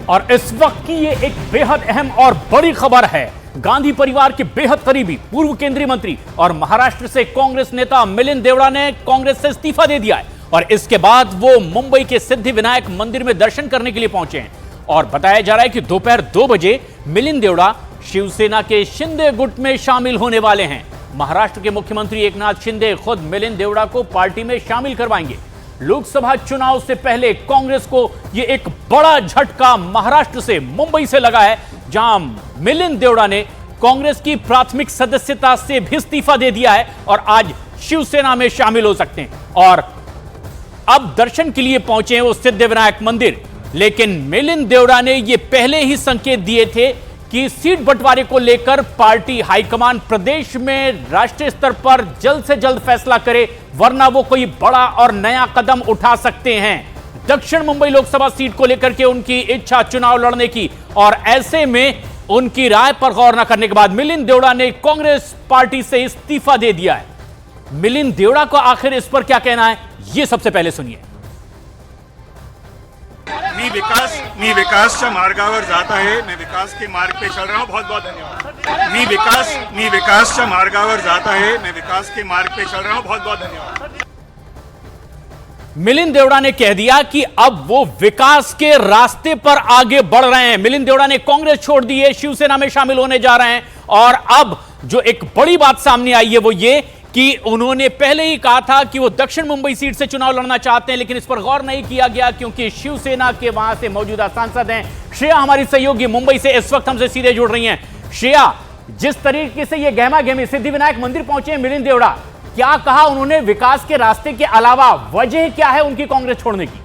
और इस वक्त की ये एक बेहद अहम और बड़ी खबर है। गांधी परिवार के बेहद करीबी पूर्व केंद्रीय मंत्री और महाराष्ट्र से कांग्रेस नेता मिलिंद देवड़ा ने कांग्रेस से इस्तीफा दे दिया है और इसके बाद वो मुंबई के सिद्धिविनायक मंदिर में दर्शन करने के लिए पहुंचे हैं। और बताया जा रहा है कि दोपहर 2 बजे मिलिंद देवड़ा शिवसेना के शिंदे गुट में शामिल होने वाले हैं। महाराष्ट्र के मुख्यमंत्री एकनाथ शिंदे खुद मिलिंद देवड़ा को पार्टी में शामिल करवाएंगे। लोकसभा चुनाव से पहले कांग्रेस को यह एक बड़ा झटका महाराष्ट्र से मुंबई से लगा है, जहां मिलिंद देवड़ा ने कांग्रेस की प्राथमिक सदस्यता से भी इस्तीफा दे दिया है और आज शिवसेना में शामिल हो सकते हैं। और अब दर्शन के लिए पहुंचे हैं वो सिद्धिविनायक मंदिर। लेकिन मिलिंद देवड़ा ने यह पहले ही संकेत दिए थे कि सीट बंटवारे को लेकर पार्टी हाईकमान प्रदेश में राष्ट्रीय स्तर पर जल्द से जल्द फैसला करे, वरना वो कोई बड़ा और नया कदम उठा सकते हैं। दक्षिण मुंबई लोकसभा सीट को लेकर के उनकी इच्छा चुनाव लड़ने की, और ऐसे में उनकी राय पर गौर न करने के बाद मिलिंद देवड़ा ने कांग्रेस पार्टी से इस्तीफा दे दिया है। मिलिंद देवड़ा को आखिर इस पर क्या कहना है, यह सबसे पहले सुनिए। मी विकासच्या मार्गावर जात आहे, मैं विकास के मार्ग पे चल रहा हूं। बहुत बहुत धन्यवाद। मी विकासच्या मार्गावर जात आहे, मैं विकास के मार्ग पे चल रहा हूं। बहुत बहुत धन्यवाद। मिलिंद देवड़ा ने कह दिया कि अब वो विकास के रास्ते पर आगे बढ़ रहे हैं। मिलिंद देवड़ा ने कांग्रेस छोड़ दी है, शिवसेना में शामिल होने जा रहे हैं। और अब जो एक बड़ी बात सामने आई है वो ये कि उन्होंने पहले ही कहा था कि वो दक्षिण मुंबई सीट से चुनाव लड़ना चाहते हैं, लेकिन इस पर गौर नहीं किया गया क्योंकि शिवसेना के वहां से मौजूदा सांसद हैं। श्रेया हमारी सहयोगी मुंबई से इस वक्त हमसे सीधे जुड़ रही हैं। श्रेया, जिस तरीके से ये गहमा गहमी सिद्धिविनायक मंदिर पहुंचे हैं मिलिंद देवड़ा, क्या कहा उन्होंने विकास के रास्ते के अलावा? वजह क्या है उनकी कांग्रेस छोड़ने की?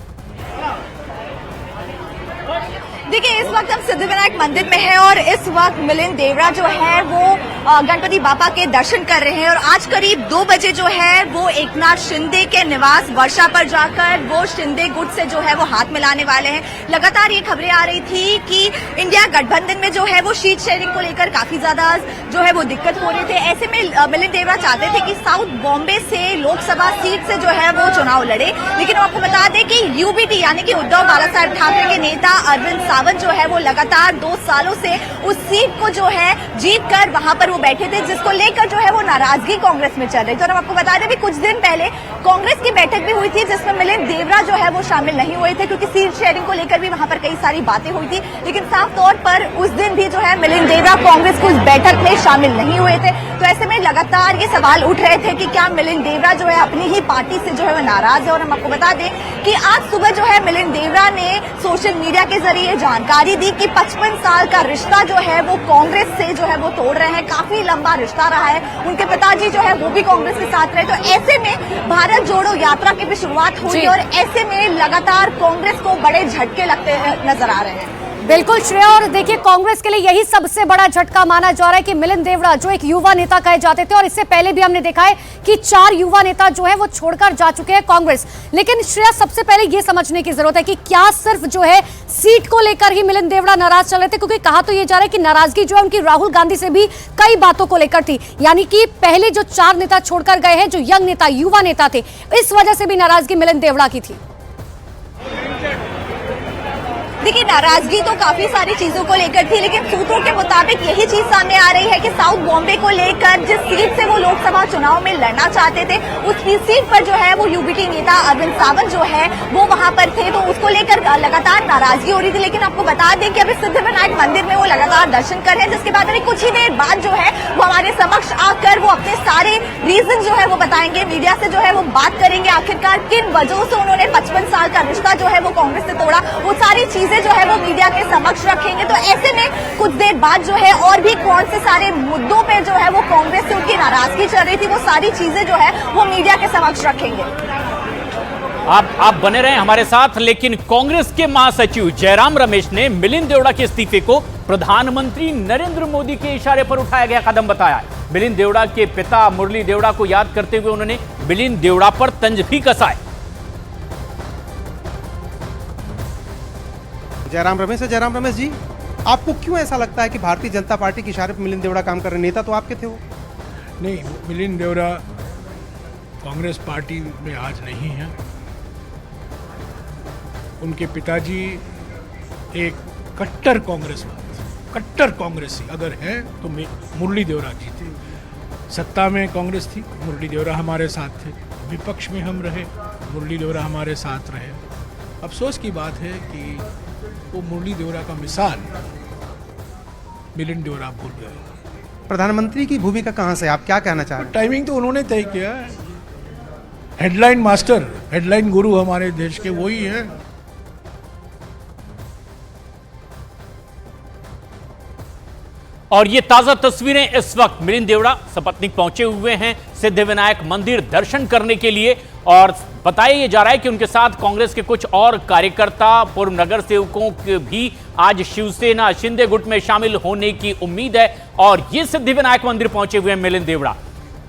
देखिए, इस वक्त हम सिद्धिविनायक मंदिर में हैं और इस वक्त मिलिंद देवड़ा जो है वो गणपति बापा के दर्शन कर रहे हैं। और आज करीब 2 बजे जो है वो एकनाथ शिंदे के निवास वर्षा पर जाकर वो शिंदे गुट से जो है वो हाथ मिलाने वाले हैं। लगातार ये खबरें आ रही थी कि इंडिया गठबंधन में जो है वो सीट शेयरिंग को लेकर काफी ज्यादा जो है वो दिक्कत हो रही थी। ऐसे में मिलिंद देवड़ा चाहते थे कि साउथ बॉम्बे से लोकसभा सीट से जो है वो चुनाव लड़े, लेकिन आपको बता दें कि यूबीटी यानी कि उद्धव बाला साहब ठाकरे के नेता अरविंद सावंत जो है वो लगातार 2 सालों से उस सीट को जो है जीत कर वहां पर वो बैठे थे, जिसको लेकर जो है वो नाराजगी कांग्रेस में चल रही थी। और आपको बता दें भी कुछ दिन पहले कांग्रेस की बैठक भी हुई थी जिसमें मिलिंद देवड़ा जो है वो शामिल नहीं हुए थे, क्योंकि सीट शेयरिंग को लेकर भी वहां पर कई सारी बातें हुई थी। लेकिन साफ तौर पर उस दिन भी जो है मिलिंद देवड़ा कांग्रेस की उस बैठक में शामिल नहीं हुए थे। तो ऐसे में लगातार ये सवाल उठ रहे थे कि क्या मिलिंद देवड़ा जो है अपनी ही पार्टी से जो है वो नाराज है। और हम आपको बता दें कि आज सुबह जो है मिलिंद देवड़ा ने सोशल मीडिया के जरिए जानकारी दी कि 55 साल का रिश्ता जो है वो कांग्रेस से जो है वो तोड़ रहे हैं। काफी लंबा रिश्ता रहा है, उनके पिताजी जो है वो भी कांग्रेस के साथ रहे। तो ऐसे में भारत जोड़ो यात्रा की भी शुरुआत हुई और ऐसे में लगातार कांग्रेस को बड़े झटके लगते नजर आ रहे हैं। बिल्कुल श्रेया, और देखिए कांग्रेस के लिए यही सबसे बड़ा झटका माना जा रहा है कि मिलिंद देवड़ा जो एक युवा नेता कहे जाते थे, और इससे पहले भी हमने देखा है कि 4 युवा नेता जो है वो छोड़कर जा चुके हैं कांग्रेस। लेकिन श्रेया, सबसे पहले ये समझने की जरूरत है कि क्या सिर्फ जो है सीट को लेकर ही मिलिंद देवड़ा नाराज चल रहे थे, क्योंकि कहा तो ये जा रहा है कि नाराजगी जो है उनकी राहुल गांधी से भी कई बातों को लेकर थी। यानी कि पहले जो 4 नेता छोड़कर गए हैं, जो यंग नेता युवा नेता थे, इस वजह से भी नाराजगी मिलिंद देवड़ा की थी। देखिए, नाराजगी तो काफी सारी चीजों को लेकर थी, लेकिन सूत्रों के मुताबिक यही चीज सामने आ रही है कि साउथ बॉम्बे को लेकर जिस सीट से वो लोकसभा चुनाव में लड़ना चाहते थे, उस सीट पर जो है वो यूबीटी नेता अरविंद सावंत जो है वो वहां पर थे, तो उसको लेकर लगातार नाराजगी हो रही थी। लेकिन आपको बता दें कि अभी सिद्धिविनायक मंदिर में वो लगातार दर्शन कर रहे हैं, जिसके बाद अभी कुछ ही देर बाद जो है वो हमारे समक्ष आकर वो अपने सारे रीजन जो है वो बताएंगे, मीडिया से जो है वो बात करेंगे आखिरकार किन वजहों से उन्होंने 55 साल का रिश्ता जो है वो कांग्रेस से तोड़ा। वो सारी चीजें जो है वो मीडिया के समक्ष रखेंगे। तो ऐसे में कुछ देर बाद जो है और भी कौन से सारे मुद्दों पे जो है वो कांग्रेस से उनकी नाराजगी चल रही थी, वो सारी चीजें जो है वो मीडिया के समक्ष रखेंगे। आप बने रहें हमारे साथ। लेकिन कांग्रेस के महासचिव जयराम रमेश ने मिलिंद देवड़ा के इस्तीफे को प्रधानमंत्री नरेंद्र मोदी के इशारे पर उठाया गया कदम बताया। मिलिंद देवड़ा के पिता मुरली देवड़ा को याद करते हुए उन्होंने मिलिंद देवड़ा पर तंज भी कसा है। जयराम रमेश जी, आपको क्यों ऐसा लगता है कि भारतीय जनता पार्टी के इशारे पर मिलिंद देवड़ा काम कर रहे? नेता तो आपके थे वो। नहीं, मिलिंद देवड़ा कांग्रेस पार्टी में आज नहीं है। उनके पिताजी एक कट्टर कांग्रेसी अगर है तो मुरली देवरा जी थे। सत्ता में कांग्रेस थी, मुरली देवरा हमारे साथ थे। विपक्ष में हम रहे, मुरली देवरा हमारे साथ रहे। अफसोस की बात है कि वो मुरली देवरा का मिसाल मिलिंद देवरा भूल गए। प्रधानमंत्री की भूमिका कहाँ से, आप क्या कहना चाह रहे हैं? टाइमिंग तो उन्होंने तय किया है। हेडलाइन मास्टर, हेडलाइन गुरु हमारे देश के वही है। और ये ताजा तस्वीरें इस वक्त मिलिंद देवड़ा सपत्नीक पहुंचे हुए हैं सिद्धिविनायक मंदिर दर्शन करने के लिए। और बताया जा रहा है कि उनके साथ कांग्रेस के कुछ और कार्यकर्ता, पूर्व नगर सेवकों के भी आज शिवसेना शिंदे गुट में शामिल होने की उम्मीद है। और ये सिद्धिविनायक मंदिर पहुंचे हुए हैं मिलिंद देवड़ा।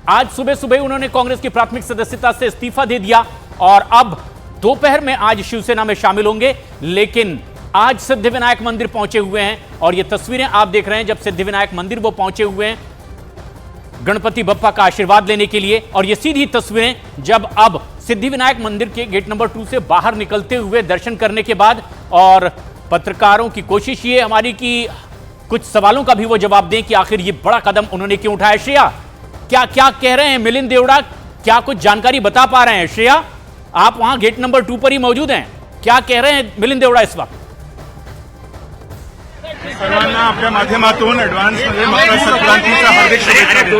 आज सुबह सुबह उन्होंने कांग्रेस की प्राथमिक सदस्यता से इस्तीफा दे दिया और अब दोपहर में आज शिवसेना में शामिल होंगे। लेकिन आज सिद्धिविनायक मंदिर पहुंचे हुए हैं और ये तस्वीरें आप देख रहे हैं जब सिद्धिविनायक मंदिर वो पहुंचे हुए हैं गणपति बप्पा का आशीर्वाद लेने के लिए। और ये सीधी तस्वीरें जब अब सिद्धिविनायक मंदिर के गेट नंबर 2 से बाहर निकलते हुए दर्शन करने के बाद। और पत्रकारों की कोशिश ये हमारी कि कुछ सवालों का भी वो जवाब दें कि आखिर ये बड़ा कदम उन्होंने क्यों उठाया। श्रेया, क्या क्या कह रहे हैं मिलिंद देवड़ा, क्या कुछ जानकारी बता पा रहे हैं? श्रेया, आप वहां गेट नंबर 2 पर ही मौजूद हैं, क्या कह रहे हैं मिलिंद देवड़ा इस वक्त? सर्वांना आपल्या माध्यमातून ॲडव्हान्समध्ये मकर संक्रांतीच्या हार्दिक शुभेच्छा देतो।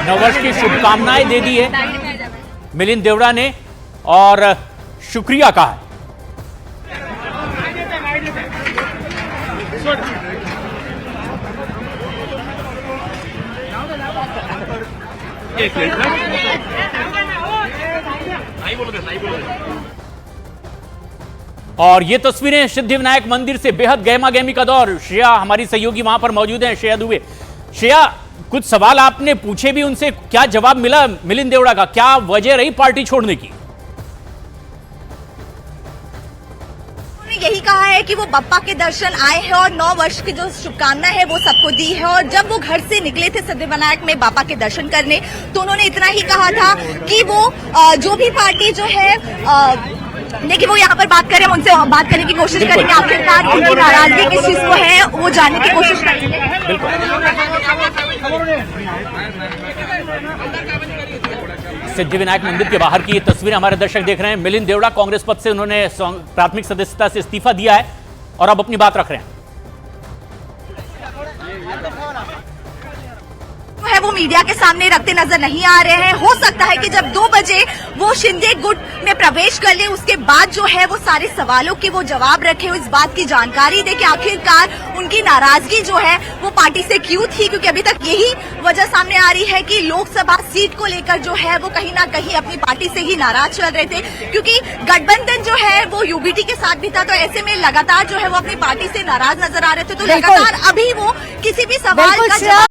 नववर्ष की शुभकामनाएं दे दी है मिलिंद देवड़ा ने और शुक्रिया कहा है। और ये तस्वीरें सिद्धिविनायक मंदिर से बेहद गहमा गहमी का दौर। श्रेया हमारी सहयोगी वहां पर मौजूद हैं, श्रेया दुबे। श्रेया, कुछ सवाल आपने पूछे भी, उनसे क्या जवाब मिला मिलिंद देवड़ा का? क्या वजह रही पार्टी छोड़ने की? यही कहा है कि वो बप्पा के दर्शन आए हैं और 9 वर्ष की जो शुभकामना है वो सबको दी है। और जब वो घर से निकले थे सिद्धिविनायक में बाबा के दर्शन करने, तो उन्होंने इतना ही कहा था कि वो जो भी पार्टी जो है लेकिन वो यहाँ पर बात करें, हम उनसे बात करने की कोशिश करेंगे। आखिरकार उनकी नाराजगी किस चीज को है वो जानने की कोशिश करेंगे। सिद्धिविनायक मंदिर के बाहर की ये तस्वीरें हमारे दर्शक देख रहे हैं। मिलिंद देवड़ा कांग्रेस पद से उन्होंने प्राथमिक सदस्यता से इस्तीफा दिया है और अब अपनी बात रख रहे हैं। है वो मीडिया के सामने रखते नजर नहीं आ रहे हैं। हो सकता है कि जब 2 बजे वो शिंदे गुट में प्रवेश कर ले, उसके बाद जो है वो सारे सवालों के वो जवाब रखे, इस बात की जानकारी दे कि आखिरकार उनकी नाराजगी जो है वो पार्टी से क्यों थी। क्योंकि अभी तक यही वजह सामने आ रही है कि लोकसभा सीट को लेकर जो है वो कहीं ना कहीं अपनी पार्टी से ही नाराज चल रहे थे। क्योंकि गठबंधन जो है वो यूबीटी के साथ भी था, तो ऐसे में लगातार जो है वो अपनी पार्टी से नाराज नजर आ रहे थे। तो लगातार अभी वो किसी भी सवाल का